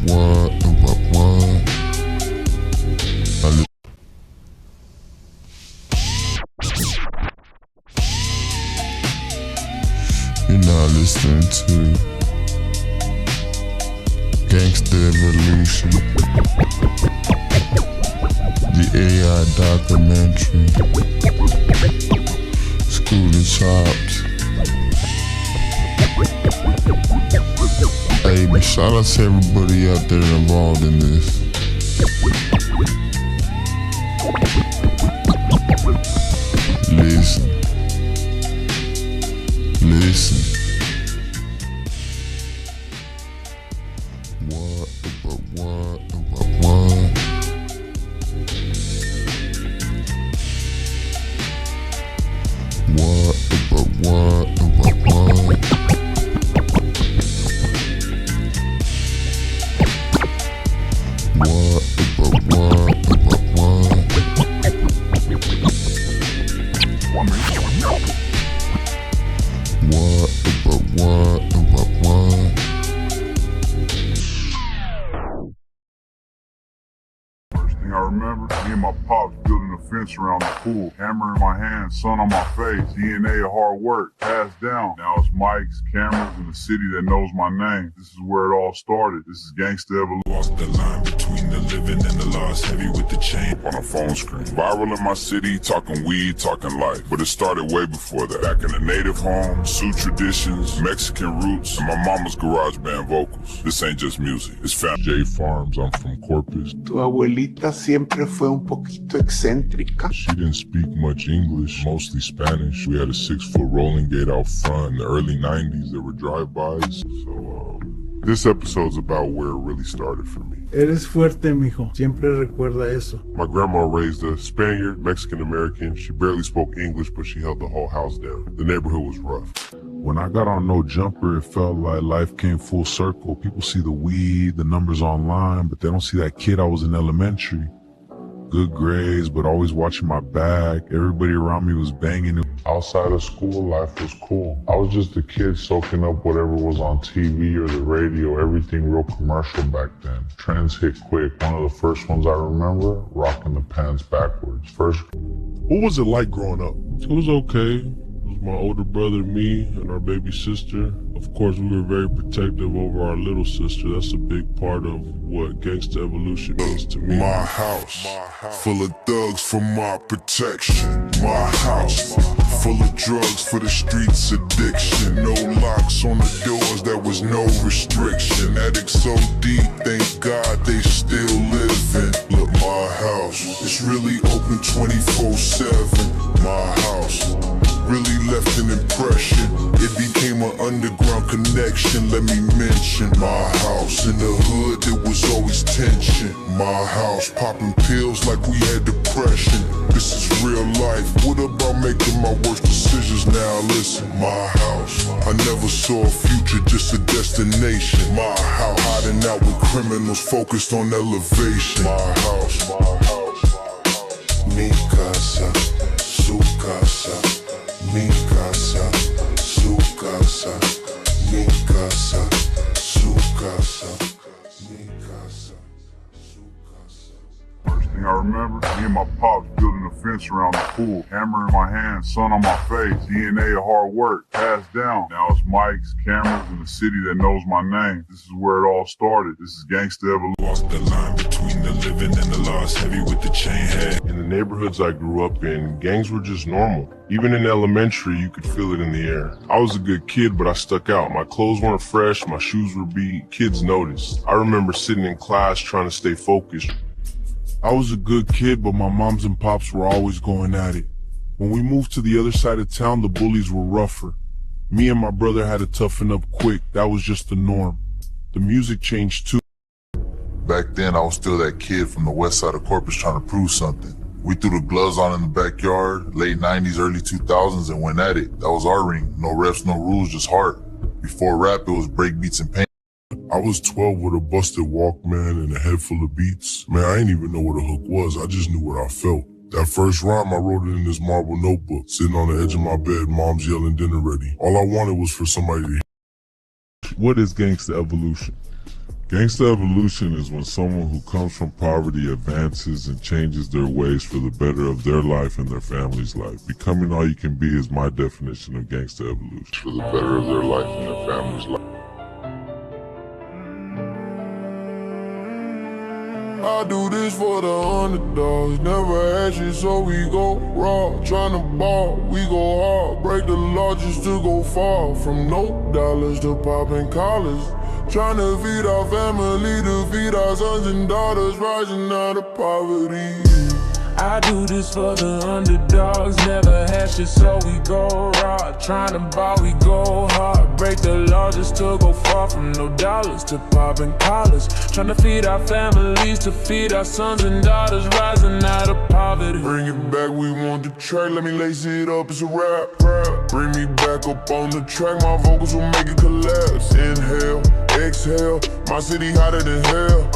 You're now listening to Gangsta Evolution, the AI documentary, School and Chopped. Hey, but shout out to everybody out there involved in this. Listen. What? I remember me and my pops building a fence around the pool, hammer in my hand, sun on my face, DNA of hard work, passed down. Now it's mics, cameras, and a city that knows my name. This is where it all started. This is Gangsta Evolution. Walk the line between the living and the lost, heavy with the chain On a phone screen. Viral in my city, talking weed, talking life. But it started way before that. Back in the native home, Sioux traditions, Mexican roots, and my mama's garage band vocals. This ain't just music. It's found J Farms. I'm from Corpus. Tu abuelita siempre fue un poquito excéntrica. She didn't speak much English, mostly Spanish. We had a 6-foot rolling gate out front. In the early 90s, there were drive-bys. So, this episode's about where it really started for me. Eres fuerte, mijo. Siempre recuerda eso. My grandma raised a Spaniard, Mexican-American. She barely spoke English, but she held the whole house down. The neighborhood was rough. When I got on No Jumper, it felt like life came full circle. People see the weed, the numbers online, but they don't see that kid I was in elementary. Good grades, but always watching my back. Everybody around me was banging. Outside of school, life was cool. I was just a kid soaking up whatever was on TV or the radio, everything real commercial back then. Trends hit quick. One of the first ones I remember, rocking the pants backwards. What was it like growing up? It was okay. It was my older brother, me, and our baby sister. Of course, we were very protective over our little sister. That's a big part of what Gangsta Evolution means to me. My house, full of thugs for my protection. My house, full of drugs for the streets addiction. No locks on the doors, there was no restriction. Addicts so deep, thank God they still living. Look, my house, it's really open 24/7. My house really left an impression. It became an underground connection. Let me mention my house. In the hood, there was always tension. My house, popping pills like we had depression. This is real life. What about making my worst decisions now? Listen, my house. I never saw a future, just a destination. My house, hiding out with criminals focused on elevation. My house, mi casa, su casa. Mi casa, su casa, mi casa, su casa, mi casa, su casa. First thing I remember, me and my pops building a fence around the pool, hammer in my hand, sun on my face, DNA of hard work, passed down. Now it's mics, cameras, and a city that knows my name. This is where it all started. This is Gangsta Evolution. Walk the line between the living and the lost, heavy with the chain head. In the neighborhoods I grew up in, gangs were just normal. Even in elementary, you could feel it in the air. I was a good kid, but I stuck out. My clothes weren't fresh, my shoes were beat. Kids noticed. I remember sitting in class trying to stay focused. I was a good kid, but my moms and pops were always going at it. When we moved to the other side of town, the bullies were rougher. Me and my brother had to toughen up quick. That was just the norm. The music changed too. Back then, I was still that kid from the west side of Corpus trying to prove something. We threw the gloves on in the backyard, late 90s, early 2000s, and went at it. That was our ring. No refs, no rules, just heart. Before rap, it was breakbeats and pain. I was 12 with a busted Walkman and a head full of beats. Man, I ain't even know what a hook was. I just knew what I felt. That first rhyme, I wrote it in this marble notebook. Sitting on the edge of my bed, mom's yelling dinner ready. All I wanted was for somebody to hear. What is Gangsta Evolution? Gangsta evolution is when someone who comes from poverty advances and changes their ways for the better of their life and their family's life. Becoming all you can be is my definition of gangsta evolution. For the better of their life and their family's life. I do this for the underdogs, never had shit, so we go raw. Tryna ball, we go hard, break the law just to go far. From no dollars to popping collars, tryna feed our family, to feed our sons and daughters, rising out of poverty. I do this for the underdogs, never had shit, so we go raw. Tryna ball, we go hard, break the law just to go far. From no dollars to popping collars, tryna feed our families, to feed our sons and daughters, rising out of poverty. Bring it back, we want the track, let me lace it up, it's a rap. Bring me back up on the track, my vocals will make it collapse. Inhale, exhale, my city hotter than hell.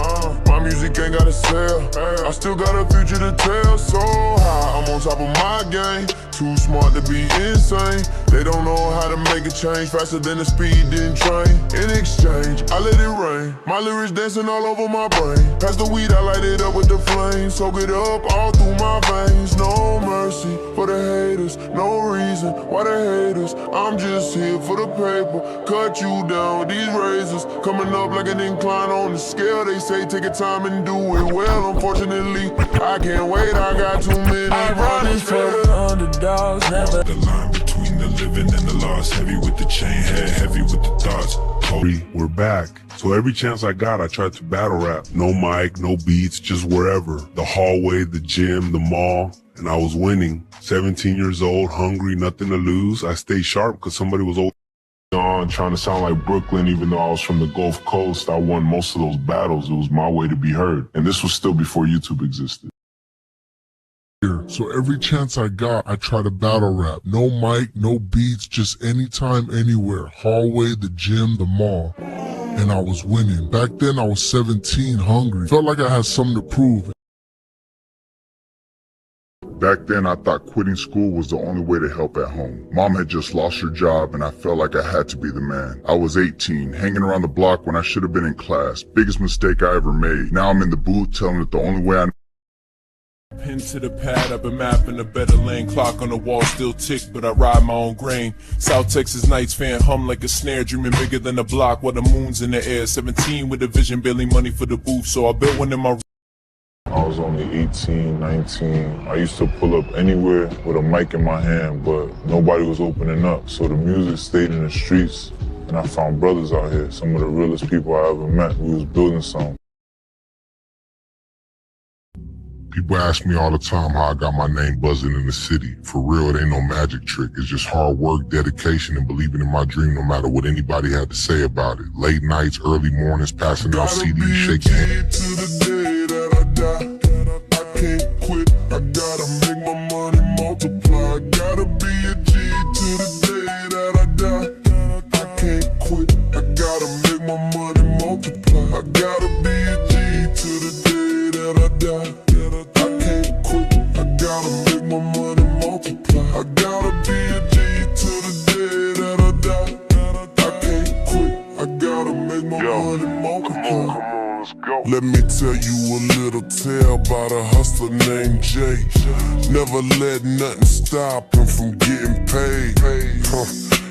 My music ain't gotta sell, I still got a future to tell. So high, I'm on top of my game, too smart to be insane. They don't know how to make a change, faster than a speeding train. In exchange, I let it rain, my lyrics dancing all over my brain. Pass the weed, I light it up with the flame, soak it up all through my veins. No mercy for the haters, no reason why the haters. I'm just here for the paper, cut you down with these razors. Coming up like an incline on the scale, they say take your time and do it well. Unfortunately, I can't wait, I got too many running for the underdogs, never. The line between the living and the lost, heavy with the chain, head heavy with the thoughts. We're back. So every chance I got, I tried to battle rap. No mic, no beats, just wherever. The hallway, the gym, the mall. And I was winning. 17 years old, hungry, nothing to lose. I stayed sharp because somebody was on trying to sound like Brooklyn. Even though I was from the Gulf Coast, I won most of those battles. It was my way to be heard. And this was still before YouTube existed. So every chance I got, I try to battle rap. No mic, no beats, just anytime, anywhere. Hallway, the gym, the mall. And I was winning. Back then I was 17, hungry. Felt like I had something to prove. Back then, I thought quitting school was the only way to help at home. Mom had just lost her job and I felt like I had to be the man. I was 18, hanging around the block when I should have been in class. Biggest mistake I ever made. Now I'm in the booth telling it the only way I Pen to the pad, I've been mapping a better lane. Clock on the wall still tick, but I ride my own grain. South Texas nights fan hum like a snare, dreaming bigger than the block while the moon's in the air. 17 with a vision, barely money for the booth, so I built one in my. I was only 18, 19. I used to pull up anywhere with a mic in my hand, but nobody was opening up. So the music stayed in the streets, and I found brothers out here, some of the realest people I ever met. We was building something. People ask me all the time how I got my name buzzing in the city. For real, it ain't no magic trick. It's just hard work, dedication, and believing in my dream no matter what anybody had to say about it. Late nights, early mornings, passing out CDs, shaking hands. To the day that I die, I can't quit. I gotta make my money multiply. I gotta be a G to the day that I die. I can't quit. I gotta make my money multiply. I gotta be a G to the day that I die. I can't quit, I gotta make my money multiply. I gotta be a G to the day that I die. I can't quit, I gotta make my money multiply. Let me tell you a little tale about a hustler named Jay. Never let nothing stop him from getting paid.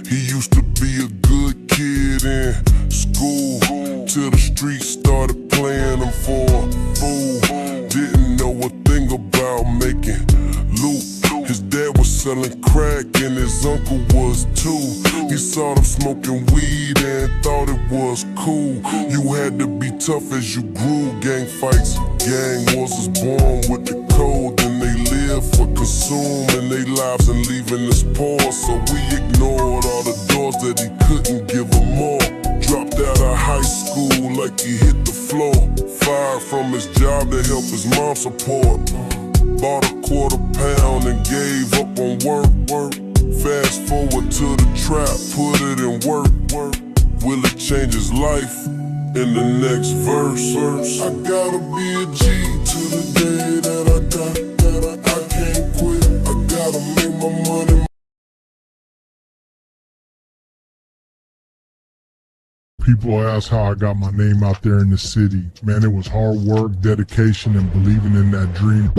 He used to be a good kid in school, till the streets started playing him for a fool. Didn't know a thing about making loot. His dad was selling crack and his uncle was too. He saw them smoking weed and thought it was cool. You had to be tough as you grew. Gang fights, gang wars was born with the code. And they live for consuming their lives and leaving us poor. So we ignored all the doors that he couldn't give them more. Dropped out of high school like he hit the floor. Fired from his job to help his mom support. Bought a £quarter and gave up on work. Fast forward to the trap, put it in work. Will it change his life? In the next verse, I gotta be a G to the day that I die. I can't quit, I gotta make my money. People ask how I got my name out there in the city. Man, it was hard work, dedication, and believing in that dream.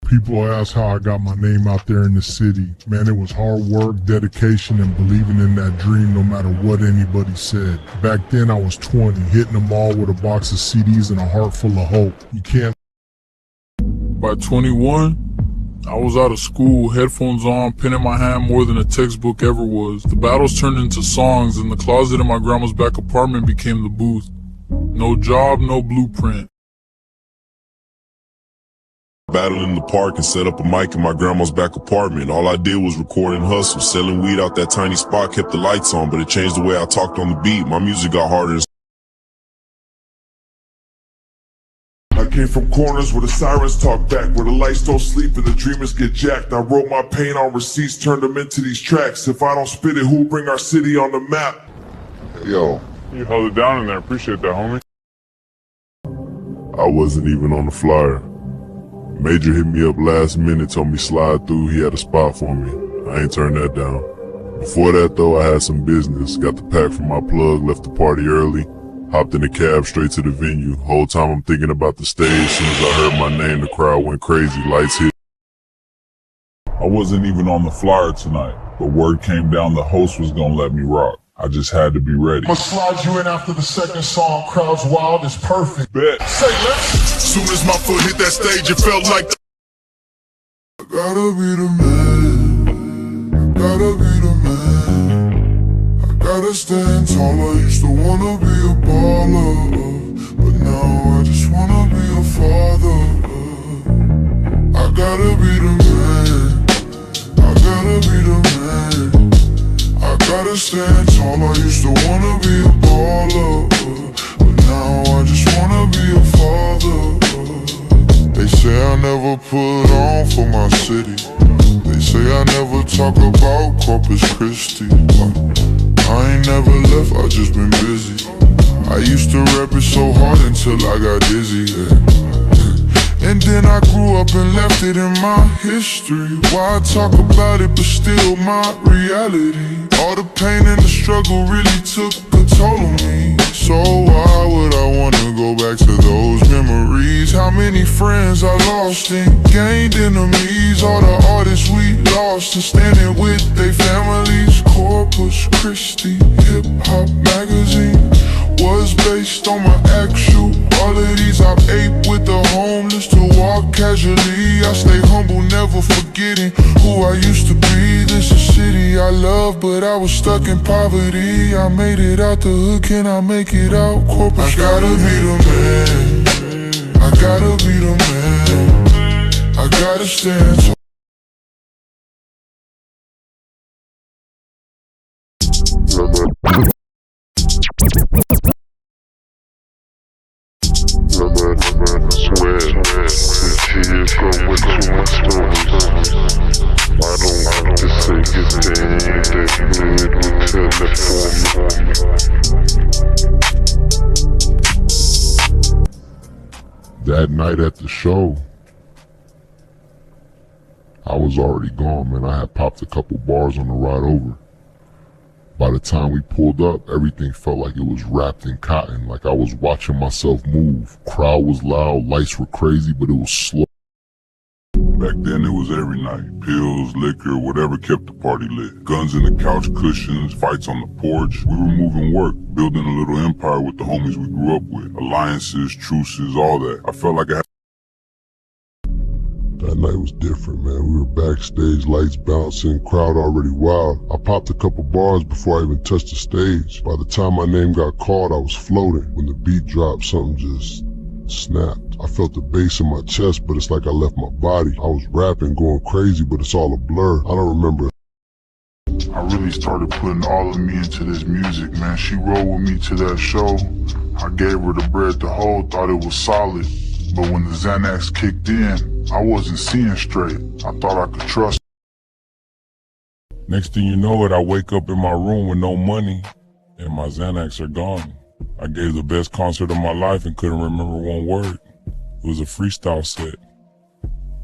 People ask how I got my name out there in the city. Man, it was hard work, dedication, and believing in that dream no matter what anybody said. Back then I was 20, hitting them all with a box of CDs and a heart full of hope. You can't. By 21, I was out of school, headphones on, pen in my hand more than a textbook ever was. The battles turned into songs, and the closet in my grandma's back apartment became the booth. No job, no blueprint. Battled in the park and set up a mic in my grandma's back apartment. All I did was record and hustle. Selling weed out that tiny spot kept the lights on, but it changed the way I talked on the beat. My music got harder. I came from corners where the sirens talk back, where the lights don't sleep and the dreamers get jacked. I wrote my pain on receipts, turned them into these tracks. If I don't spit it, who'll bring our city on the map? Yo, You held it down in there. Appreciate that, homie. I wasn't even on the flyer. Major hit me up last minute, told me slide through, he had a spot for me. I ain't turned that down. Before that though, I had some business. Got the pack from my plug, left the party early. Hopped in a cab straight to the venue. Whole time I'm thinking about the stage. Soon as I heard my name, the crowd went crazy, lights hit. I wasn't even on the flyer tonight, but word came down the host was gonna let me rock. I just had to be ready. I'ma slide you in after the second song. Crowd's wild, it's perfect. Bet. Say less. soon as my foot hit that stage, it felt like I gotta be the man. I gotta be the man. I gotta stand tall. I used to wanna be a baller, but now I just wanna be a father. I gotta be the man. I gotta be the man. I gotta stand tall. I used to wanna be a baller, but now I just wanna be a father. They say I never put on for my city. They say I never talk about Corpus Christi. I ain't never left, I just been busy. I used to rap it so hard until I got dizzy, yeah. And then I grew up and left it in my history. Why I talk about it but still my reality. All the pain and the struggle really took a toll on me. So why would I wanna go back to those memories? How many friends I lost and gained enemies? All the artists we lost and standing with their families. Corpus Christi hip-hop magazine was based on my actual qualities. I ate with the homeless to walk casually. I stay humble, never forgetting who I used to be. This is a city I love, but I was stuck in poverty. I made it out the hood, can I make it out? Corpus, I gotta be the man. I gotta be the man. I gotta stand tall. that night at the show. I was already gone, man. I had popped a couple bars on the ride over. By the time we pulled up, everything felt like it was wrapped in cotton, like I was watching myself move. Crowd was loud, lights were crazy, but it was slow. Back then it was every night. Pills, liquor, whatever kept the party lit. Guns in the couch cushions, fights on the porch. We were moving work, building a little empire with the homies we grew up with. Alliances, truces, all that. I felt like I had... That night was different, man. We were backstage, lights bouncing, crowd already wild. I popped a couple bars before I even touched the stage. By the time my name got called, I was floating. When the beat dropped, something just snapped. I felt the bass in my chest, but it's like I left my body. I was rapping, going crazy, but it's all a blur. I don't remember. I really started putting all of me into this music, man. She rolled with me to that show. I gave her the bread to hold, thought it was solid. But when the Xanax kicked in, I wasn't seeing straight. I thought I could trust. Next thing you know it, I wake up in my room with no money, and my Xanax are gone. I gave the best concert of my life and couldn't remember one word. It was a freestyle set.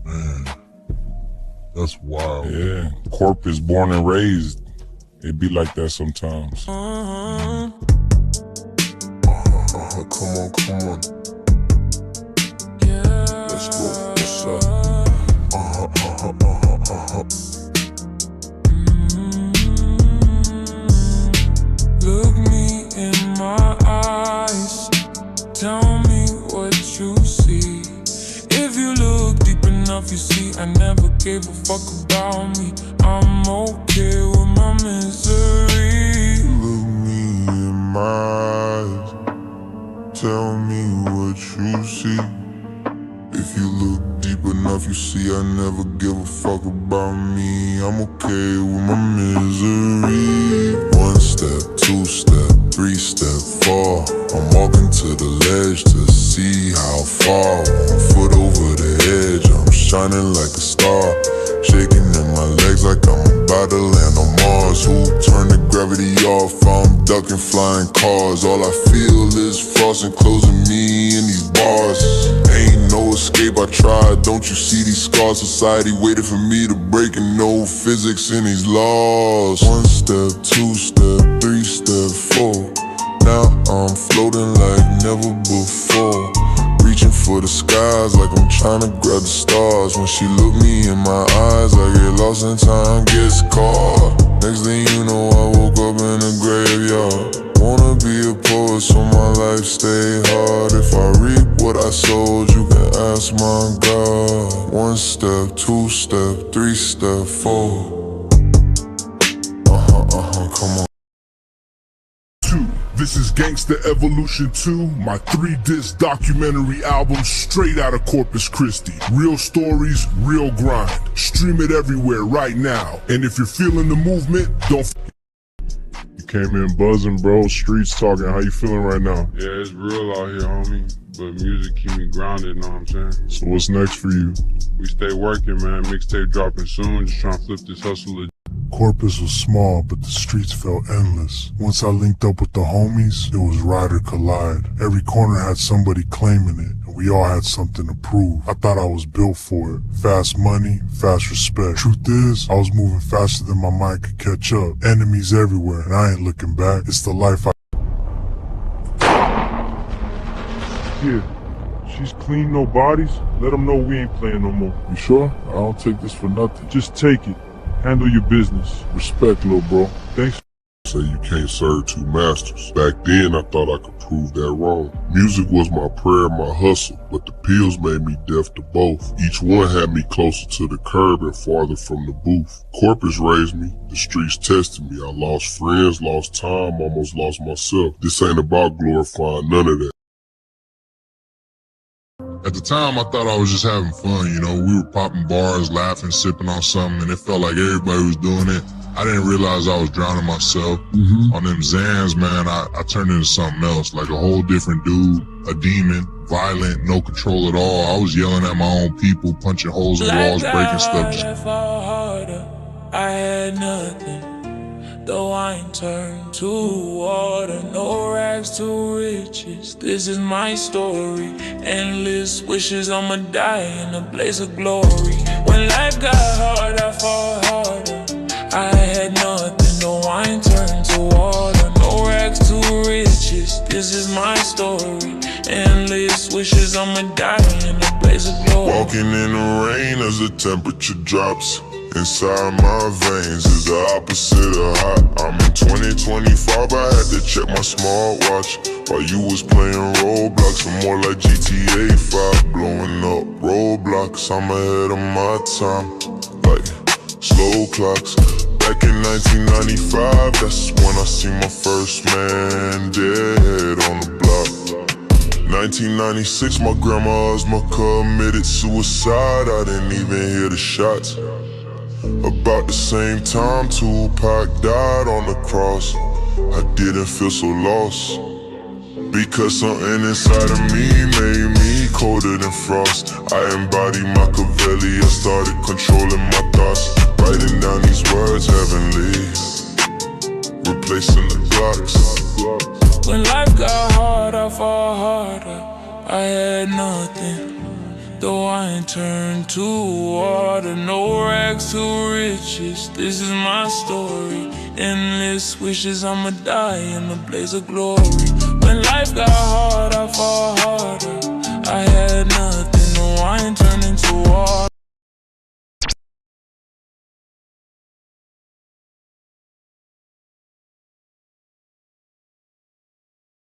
Man, That's wild. Yeah, Corpus, born and raised. It be like that sometimes. Come on, come on. Let's go. What's up? Look me in my eyes, tell me what you see. If you look deep enough, you see I never gave a fuck about me. I'm okay with my misery. Look me in my eyes. Tell me what you see. If you look deep enough, you see I never give a fuck about me. I'm okay with my misery. 1 step, 2 step, 3 step, 4. I'm walking to the ledge to see how far. 1 foot over the edge, I'm shining like a star. Shaking in my legs like I'm about to land on Mars. Who turned the gravity off? I'm ducking flying cars. All I feel is frost enclosing me in these bars. Ain't no escape, I tried. Don't you see these scars? Society waited for me to break and no physics in these laws. 1 step, 2 step, 3 step, 4. Now I'm floating like never before. Reaching for the skies like I'm trying to grab the stars. When she look me in my eyes, I get lost and time gets caught. Next thing you know, I woke up in a graveyard. Wanna be a poet so my life stay hard. If I reap what I sowed, you can ask my God. 1 step, 2 step, 3 step, 4. Come on. This is Gangsta Evolution 2, my 3-disc documentary album straight out of Corpus Christi. Real stories, real grind. Stream it everywhere right now. And if you're feeling the movement, don't. You came in buzzing, bro. Streets talking. How you feeling right now? Yeah, it's real out here, homie. But music keep me grounded, know what I'm saying? So what's next for you? We stay working, man. Mixtape dropping soon. Just trying to flip this hustle. Corpus was small, but the streets felt endless. Once I linked up with the homies, it was ride or collide. Every corner had somebody claiming it, and we all had something to prove. I thought I was built for it. Fast money, fast respect. Truth is, I was moving faster than my mind could catch up. Enemies everywhere, and I ain't looking back. It's the life I... Yeah. She's clean, no bodies. Let them know we ain't playing no more. You sure? I don't take this for nothing. Just take it. Handle your business. Respect, little bro. Thanks. Say you can't serve 2 masters. Back then, I thought I could prove that wrong. Music was my prayer, my hustle, but the pills made me deaf to both. Each one had me closer to the curb and farther from the booth. Corpus raised me, the streets tested me. I lost friends, lost time, almost lost myself. This ain't about glorifying none of that. At the time, I thought I was just having fun, you know. We were popping bars, laughing, sipping on something, and it felt like everybody was doing it. I didn't realize I was drowning myself. On them Zans, man, I turned into something else, like a whole different dude, a demon, violent, no control at all. I was yelling at my own people, punching holes in walls, breaking stuff. I had nothing, though I ain't turned to water. No rags to riches, this is my story. Endless wishes, I'ma die in a blaze of glory. When life got hard, I fought harder. I had nothing, no wine turned to water. No rags to riches, this is my story. Endless wishes, I'ma die in a blaze of glory. Walking in the rain as the temperature drops. Inside my veins is the opposite of hot. I'm in 2025, I had to check my smartwatch. While you was playing Roblox, I'm more like GTA 5. Blowing up roadblocks, I'm ahead of my time. Like slow clocks. Back in 1995, that's when I seen my first man dead on the block. 1996, my grandma Asma committed suicide. I didn't even hear the shots. About the same time Tupac died on the cross, I didn't feel so lost, because something inside of me made me colder than frost. I embodied Machiavelli, I started controlling my thoughts, writing down these words heavenly, replacing the blocks. When life got hard, I fought harder. I had nothing, though I ain't turned to water. No rags to riches, this is my story. Endless wishes, I'ma die in a blaze of glory. When life got hard, I fall